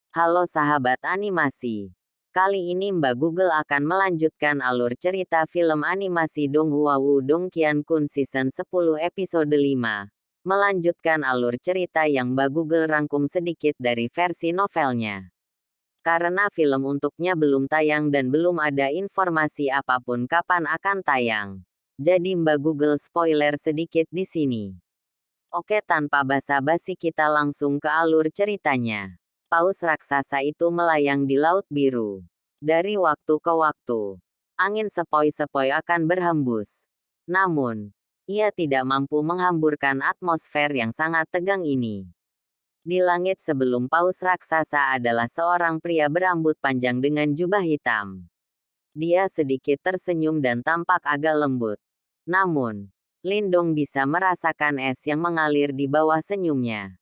Halo sahabat animasi. Kali ini Mbak Google akan melanjutkan alur cerita film animasi Donghua Woo Dongqian Kun Season 10 episode 5. Melanjutkan alur cerita yang Mbak Google rangkum sedikit dari versi novelnya. Karena film untuknya belum tayang dan belum ada informasi apapun kapan akan tayang. Jadi Mbak Google spoiler sedikit di sini. Oke, tanpa basa-basi kita langsung ke alur ceritanya. Paus raksasa itu melayang di Laut Biru. Dari waktu ke waktu, angin sepoi-sepoi akan berhembus. Namun, ia tidak mampu menghamburkan atmosfer yang sangat tegang ini. Di langit sebelum paus raksasa adalah seorang pria berambut panjang dengan jubah hitam. Dia sedikit tersenyum dan tampak agak lembut. Namun, Lindong bisa merasakan es yang mengalir di bawah senyumnya.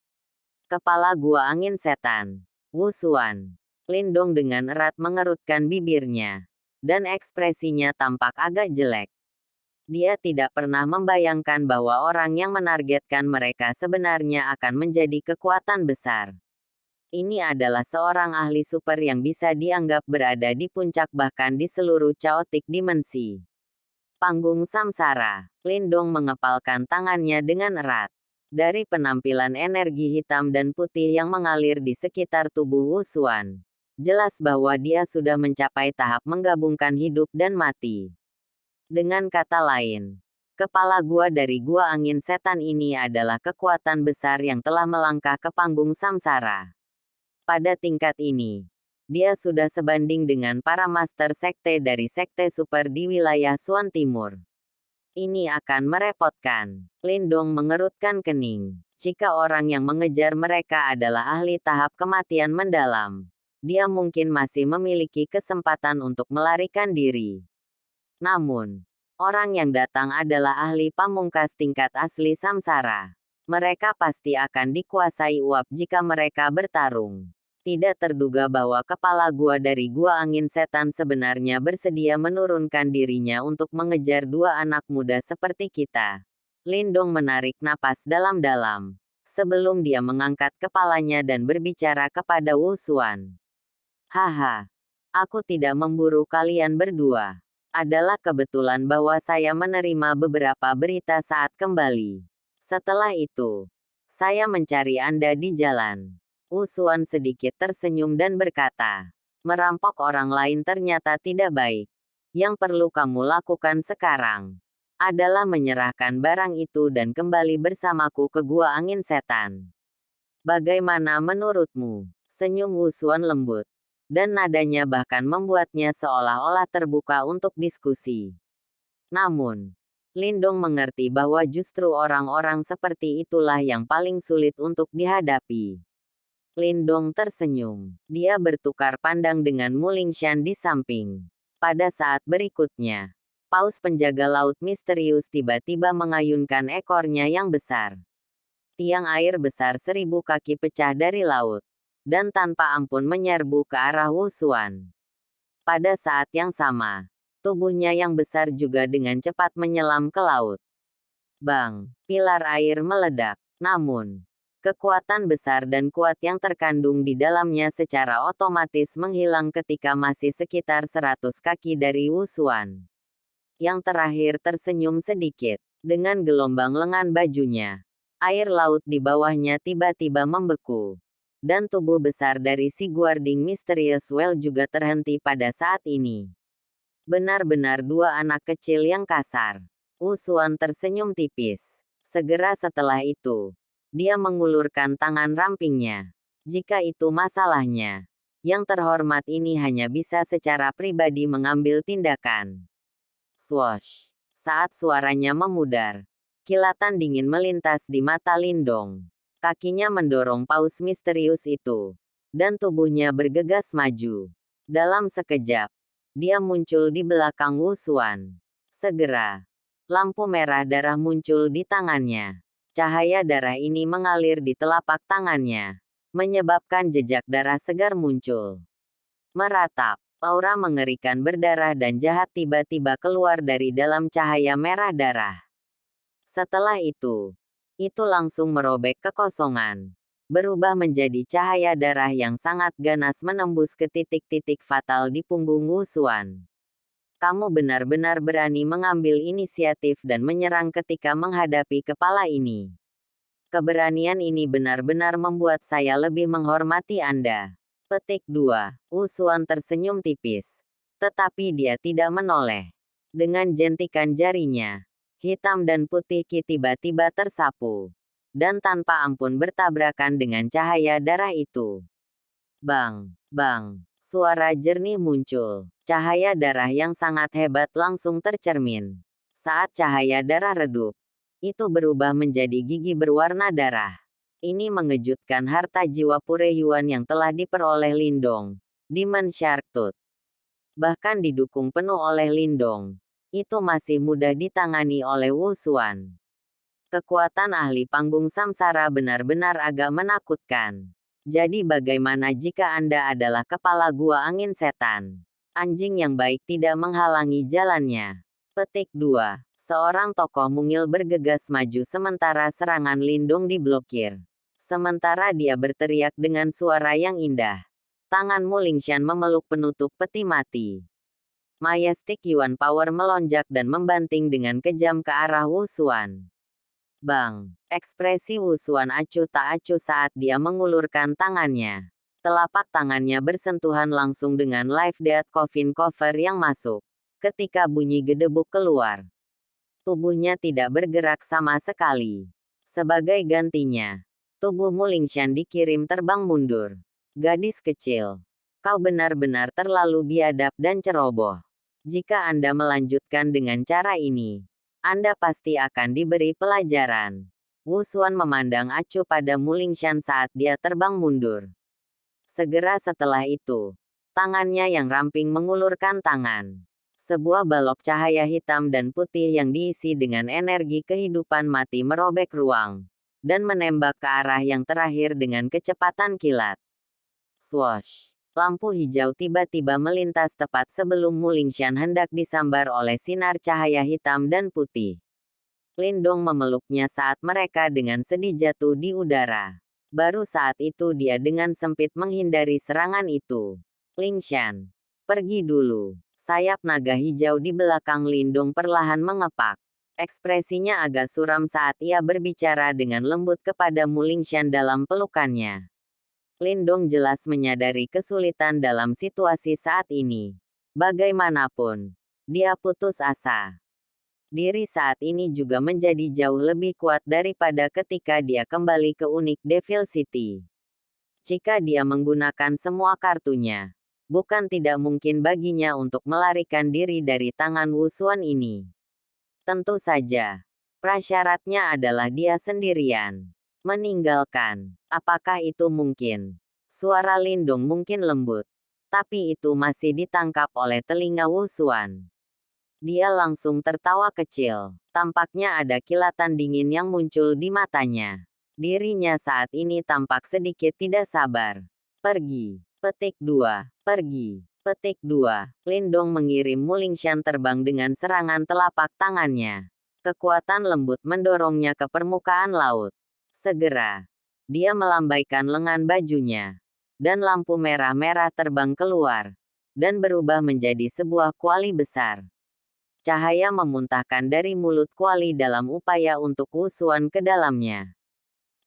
Kepala Gua Angin Setan, Wu Xuan. Lindong dengan erat mengerutkan bibirnya. Dan ekspresinya tampak agak jelek. Dia tidak pernah membayangkan bahwa orang yang menargetkan mereka sebenarnya akan menjadi kekuatan besar. Ini adalah seorang ahli super yang bisa dianggap berada di puncak bahkan di seluruh chaotic dimensi. Panggung samsara. Lindong mengepalkan tangannya dengan erat. Dari penampilan energi hitam dan putih yang mengalir di sekitar tubuh Wu Xuan, jelas bahwa dia sudah mencapai tahap menggabungkan hidup dan mati. Dengan kata lain, kepala gua dari Gua Angin Setan ini adalah kekuatan besar yang telah melangkah ke panggung samsara. Pada tingkat ini, dia sudah sebanding dengan para master sekte dari sekte super di wilayah Xuan Timur. Ini akan merepotkan. Lindong mengerutkan kening. Jika orang yang mengejar mereka adalah ahli tahap kematian mendalam, dia mungkin masih memiliki kesempatan untuk melarikan diri. Namun, orang yang datang adalah ahli pamungkas tingkat asli samsara. Mereka pasti akan dikuasai uap jika mereka bertarung. Tidak terduga bahwa kepala gua dari Gua Angin Setan sebenarnya bersedia menurunkan dirinya untuk mengejar dua anak muda seperti kita. Lindong menarik napas dalam-dalam, sebelum dia mengangkat kepalanya dan berbicara kepada Wu Xuan. Haha, aku tidak memburu kalian berdua. Adalah kebetulan bahwa saya menerima beberapa berita saat kembali. Setelah itu, saya mencari Anda di jalan. Wu Xuan sedikit tersenyum dan berkata, merampok orang lain ternyata tidak baik. Yang perlu kamu lakukan sekarang adalah menyerahkan barang itu dan kembali bersamaku ke Gua Angin Setan. Bagaimana menurutmu? Senyum Wu Xuan lembut. Dan nadanya bahkan membuatnya seolah-olah terbuka untuk diskusi. Namun, Lindong mengerti bahwa justru orang-orang seperti itulah yang paling sulit untuk dihadapi. Lindong tersenyum. Dia bertukar pandang dengan Mu Lingshan di samping. Pada saat berikutnya, paus penjaga laut misterius tiba-tiba mengayunkan ekornya yang besar. Tiang air besar 1000 kaki pecah dari laut, dan tanpa ampun menyerbu ke arah Wu Xuan. Pada saat yang sama, tubuhnya yang besar juga dengan cepat menyelam ke laut. Bang! Pilar air meledak. Namun, kekuatan besar dan kuat yang terkandung di dalamnya secara otomatis menghilang ketika masih sekitar 100 kaki dari Wu Xuan. Yang terakhir tersenyum sedikit. Dengan gelombang lengan bajunya, air laut di bawahnya tiba-tiba membeku. Dan tubuh besar dari si Guarding Mysterious Well juga terhenti pada saat ini. Benar-benar dua anak kecil yang kasar. Wu Xuan tersenyum tipis. Segera setelah itu, dia mengulurkan tangan rampingnya. Jika itu masalahnya, yang terhormat ini hanya bisa secara pribadi mengambil tindakan. Swoosh! Saat suaranya memudar, kilatan dingin melintas di mata Lindong. Kakinya mendorong paus misterius itu, dan tubuhnya bergegas maju. Dalam sekejap, dia muncul di belakang Wu Xuan. Segera, lampu merah darah muncul di tangannya. Cahaya darah ini mengalir di telapak tangannya, menyebabkan jejak darah segar muncul. Meratap, aura mengerikan berdarah dan jahat tiba-tiba keluar dari dalam cahaya merah darah. Setelah itu langsung merobek kekosongan. berubah menjadi cahaya darah yang sangat ganas menembus ke titik-titik fatal di punggung Wu Xuan. Kamu benar-benar berani mengambil inisiatif dan menyerang ketika menghadapi kepala ini. Keberanian ini benar-benar membuat saya lebih menghormati Anda. Petik 2. Wu Xuan tersenyum tipis. Tetapi dia tidak menoleh. Dengan jentikan jarinya, hitam dan putih Qi tiba-tiba tersapu. Dan tanpa ampun bertabrakan dengan cahaya darah itu. Bang, bang, suara jernih muncul. Cahaya darah yang sangat hebat langsung tercermin. Saat cahaya darah redup, itu berubah menjadi gigi berwarna darah. Ini mengejutkan harta jiwa Pure Yuan yang telah diperoleh Lindong, Demon Shark Tooth. Bahkan didukung penuh oleh Lindong, itu masih mudah ditangani oleh Wu Xuan. Kekuatan ahli panggung samsara benar-benar agak menakutkan. Jadi bagaimana jika Anda adalah kepala gua angin setan? Anjing yang baik tidak menghalangi jalannya. Petik 2. Seorang tokoh mungil bergegas maju sementara serangan Lindong diblokir. Sementara dia berteriak dengan suara yang indah. Tangan Mu Lingshan memeluk penutup peti mati. Majestic Yuan Power melonjak dan membanting dengan kejam ke arah Wu Xuan. Bang! Ekspresi Wu Xuan acuh tak acuh saat dia mengulurkan tangannya. Telapak tangannya bersentuhan langsung dengan Live Death Coffin Cover yang masuk. Ketika bunyi gedebuk keluar, tubuhnya tidak bergerak sama sekali. Sebagai gantinya, tubuh Mu Lingshan dikirim terbang mundur. Gadis kecil, kau benar-benar terlalu biadab dan ceroboh. Jika Anda melanjutkan dengan cara ini, Anda pasti akan diberi pelajaran. Wu Xuan memandang acuh pada Mu Lingshan saat dia terbang mundur. Segera setelah itu, tangannya yang ramping mengulurkan tangan. Sebuah balok cahaya hitam dan putih yang diisi dengan energi kehidupan mati merobek ruang, dan menembak ke arah yang terakhir dengan kecepatan kilat. Swoosh! Lampu hijau tiba-tiba melintas tepat sebelum Mu Lingshan hendak disambar oleh sinar cahaya hitam dan putih. Lindong memeluknya saat mereka dengan sedih jatuh di udara. Baru saat itu dia dengan sempit menghindari serangan itu. Lingshan, pergi dulu. Sayap naga hijau di belakang Lindong perlahan mengepak. Ekspresinya agak suram saat ia berbicara dengan lembut kepada Mu Lingshan dalam pelukannya. Lindong jelas menyadari kesulitan dalam situasi saat ini. Bagaimanapun, dia putus asa. Diri saat ini juga menjadi jauh lebih kuat daripada ketika dia kembali ke Unik Devil City. Jika dia menggunakan semua kartunya, bukan tidak mungkin baginya untuk melarikan diri dari tangan Wu Xuan ini. Tentu saja, prasyaratnya adalah dia sendirian. Meninggalkan. Apakah itu mungkin? Suara Lindong mungkin lembut, tapi itu masih ditangkap oleh telinga Wu Xuan. Dia langsung tertawa kecil. Tampaknya ada kilatan dingin yang muncul di matanya. Dirinya saat ini tampak sedikit tidak sabar. Pergi. Petik 2. Pergi. Petik 2. Lindong mengirim Mu Lingshan terbang dengan serangan telapak tangannya. Kekuatan lembut mendorongnya ke permukaan laut. Segera, dia melambaikan lengan bajunya, dan lampu merah-merah terbang keluar, dan berubah menjadi sebuah kuali besar. Cahaya memuntahkan dari mulut kuali dalam upaya untuk Wu Xuan ke dalamnya.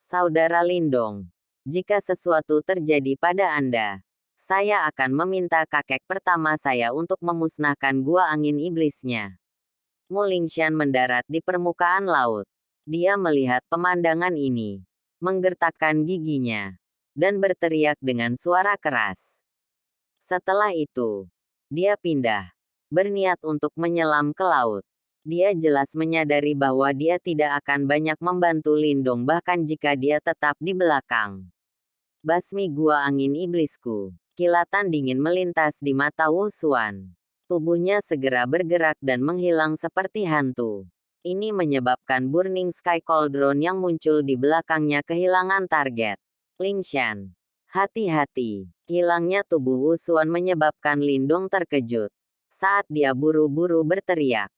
Saudara Lindong, jika sesuatu terjadi pada Anda, saya akan meminta kakek pertama saya untuk memusnahkan gua angin iblisnya. Mu Lingshan mendarat di permukaan laut. Dia melihat pemandangan ini, menggertakkan giginya, dan berteriak dengan suara keras. Setelah itu, dia pindah, berniat untuk menyelam ke laut. Dia jelas menyadari bahwa dia tidak akan banyak membantu Lindong bahkan jika dia tetap di belakang. Basmi gua angin iblisku. Kilatan dingin melintas di mata Wu Xuan. Tubuhnya segera bergerak dan menghilang seperti hantu. Ini menyebabkan Burning Sky Cauldron yang muncul di belakangnya kehilangan target. Lingshan, hati-hati. Hilangnya tubuh Wu Xuan menyebabkan Lindong terkejut saat dia buru-buru berteriak.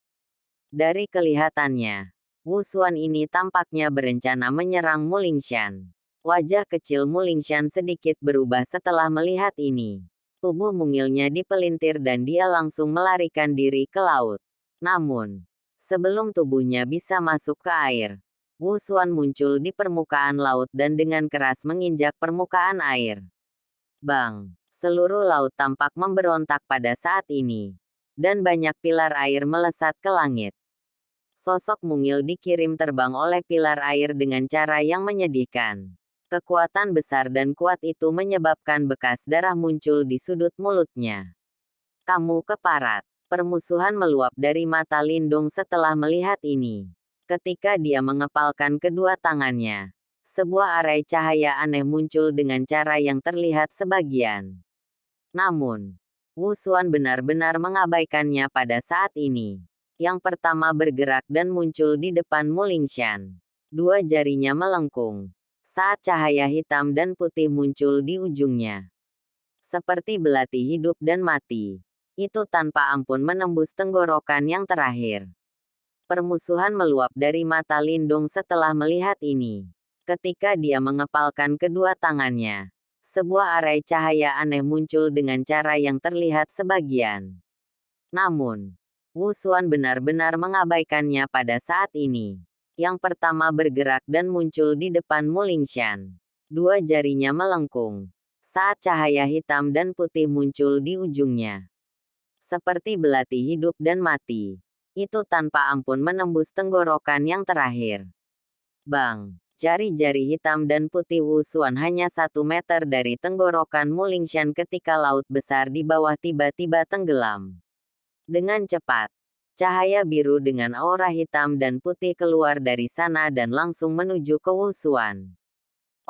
Dari kelihatannya, Wu Xuan ini tampaknya berencana menyerang Mu Lingshan. Wajah kecil Mulingshan sedikit berubah setelah melihat ini. Tubuh mungilnya dipelintir dan dia langsung melarikan diri ke laut. Namun, sebelum tubuhnya bisa masuk ke air, Wu Xuan muncul di permukaan laut dan dengan keras menginjak permukaan air. Bang! Seluruh laut tampak memberontak pada saat ini. Dan banyak pilar air melesat ke langit. Sosok mungil dikirim terbang oleh pilar air dengan cara yang menyedihkan. Kekuatan besar dan kuat itu menyebabkan bekas darah muncul di sudut mulutnya. Kamu keparat. Permusuhan meluap dari mata Lindung setelah melihat ini. Ketika dia mengepalkan kedua tangannya, sebuah arai cahaya aneh muncul dengan cara yang terlihat sebagian. Namun, Wu Xuan benar-benar mengabaikannya pada saat ini. Yang pertama bergerak dan muncul di depan Mulingshan. Dua jarinya melengkung saat cahaya hitam dan putih muncul di ujungnya. Seperti belati hidup dan mati. Itu tanpa ampun menembus tenggorokan yang terakhir. Permusuhan meluap dari mata Lindung setelah melihat ini. Ketika dia mengepalkan kedua tangannya, sebuah arai cahaya aneh muncul dengan cara yang terlihat sebagian. Namun, Wu Xuan benar-benar mengabaikannya pada saat ini. Yang pertama bergerak dan muncul di depan Mulingshan. Dua jarinya melengkung saat cahaya hitam dan putih muncul di ujungnya. Seperti belati hidup dan mati. Itu tanpa ampun menembus tenggorokan yang terakhir. Bang! Jari-jari hitam dan putih Wu Xuan hanya 1 meter dari tenggorokan Mulingshan ketika laut besar di bawah tiba-tiba tenggelam. Dengan cepat, cahaya biru dengan aura hitam dan putih keluar dari sana dan langsung menuju ke Wu Xuan.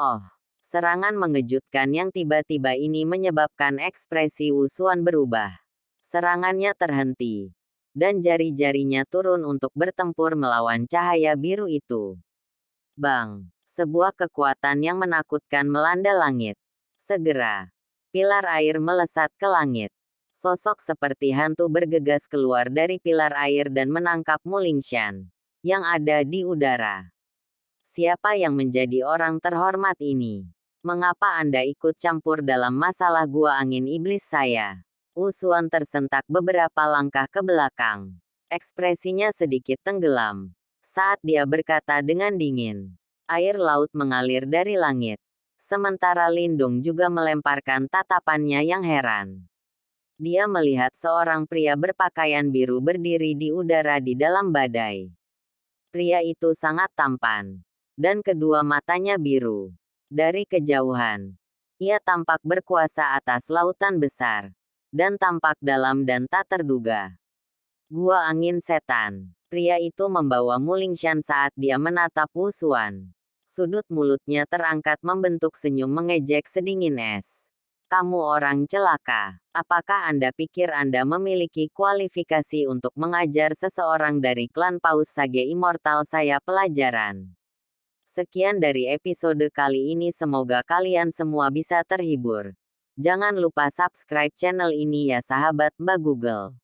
Oh, serangan mengejutkan yang tiba-tiba ini menyebabkan ekspresi Wu Xuan berubah. Serangannya terhenti, dan jari-jarinya turun untuk bertempur melawan cahaya biru itu. Bang! Sebuah kekuatan yang menakutkan melanda langit. Segera, pilar air melesat ke langit. Sosok seperti hantu bergegas keluar dari pilar air dan menangkap Mulingshan yang ada di udara. Siapa yang menjadi orang terhormat ini? Mengapa Anda ikut campur dalam masalah gua angin iblis saya? Wu Xuan tersentak beberapa langkah ke belakang. Ekspresinya sedikit tenggelam saat dia berkata dengan dingin. Air laut mengalir dari langit. Sementara Lindung juga melemparkan tatapannya yang heran. Dia melihat seorang pria berpakaian biru berdiri di udara di dalam badai. Pria itu sangat tampan. Dan kedua matanya biru. Dari kejauhan, ia tampak berkuasa atas lautan besar. Dan tampak dalam dan tak terduga. Gua angin setan. Pria itu membawa Mulingshan saat dia menatap Wu Xuan. Sudut mulutnya terangkat membentuk senyum mengejek sedingin es. Kamu orang celaka. Apakah Anda pikir Anda memiliki kualifikasi untuk mengajar seseorang dari klan Paus Sage Immortal saya pelajaran? Sekian dari episode kali ini, semoga kalian semua bisa terhibur. Jangan lupa subscribe channel ini ya sahabat Mbak Google.